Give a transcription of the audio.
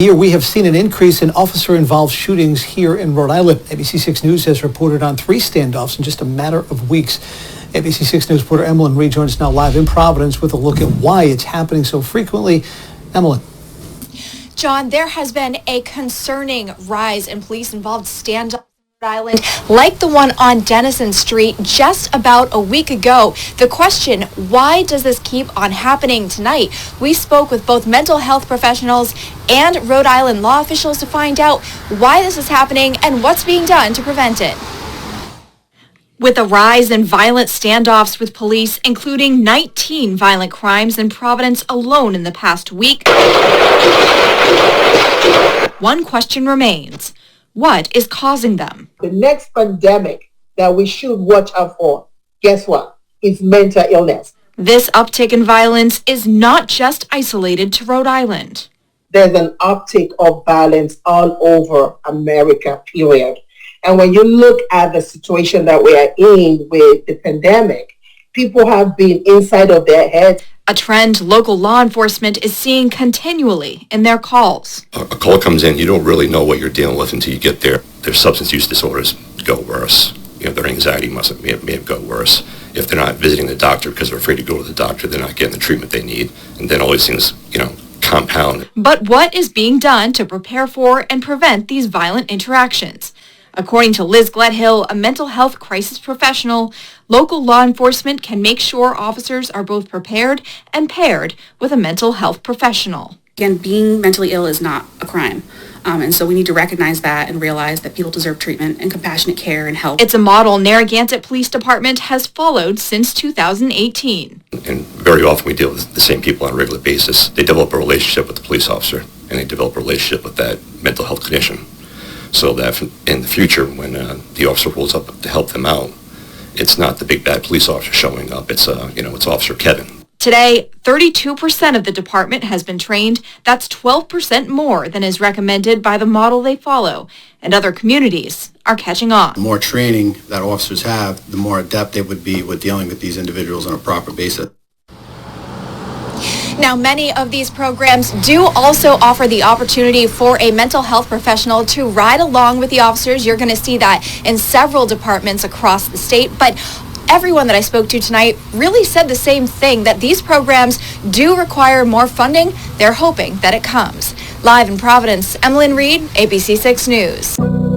Here we have seen an increase in officer-involved shootings here in Rhode Island. ABC6 News has reported on 3 standoffs in just a matter of weeks. ABC6 News reporter Emmalyn Reid joins us now live in Providence with a look at why it's happening so frequently. Emmalyn. John, there has been a concerning rise in police-involved standoffs in Rhode Island, like the one on Denison Street just about a week ago. The question, why does this keep on happening tonight? We spoke with both mental health professionals and Rhode Island law officials to find out why this is happening and what's being done to prevent it. With a rise in violent standoffs with police, including 19 violent crimes in Providence alone in the past week, one question remains. What is causing them? The next pandemic that we should watch out for, guess what? Is mental illness. This uptick in violence is not just isolated to Rhode Island. There's an uptick of violence all over America, period. And when you look at the situation that we are in with the pandemic, people have been inside of their heads. A trend local law enforcement is seeing continually in their calls. A call comes in, you don't really know what you're dealing with until you get there. Their substance use disorders go worse. Their anxiety may have gone worse. If they're not visiting the doctor because they're afraid to go to the doctor, they're not getting the treatment they need. And then all these things, compound. But what is being done to prepare for and prevent these violent interactions? According to Liz Gledhill, a mental health crisis professional, local law enforcement can make sure officers are both prepared and paired with a mental health professional. Again, being mentally ill is not a crime. And so we need to recognize that and realize that people deserve treatment and compassionate care and help. It's a model Narragansett Police Department has followed since 2018. And very often we deal with the same people on a regular basis. They develop a relationship with the police officer, and they develop a relationship with that mental health clinician. So that in the future, when the officer rolls up to help them out, it's not the big bad police officer showing up. It's it's Officer Kevin. Today, 32% of the department has been trained. That's 12% more than is recommended by the model they follow. And other communities are catching on. The more training that officers have, the more adept they would be with dealing with these individuals on a proper basis. Now, many of these programs do also offer the opportunity for a mental health professional to ride along with the officers. You're going to see that in several departments across the state. But everyone that I spoke to tonight really said the same thing, that these programs do require more funding. They're hoping that it comes. Live in Providence, Emmalyn Reid, ABC6 News.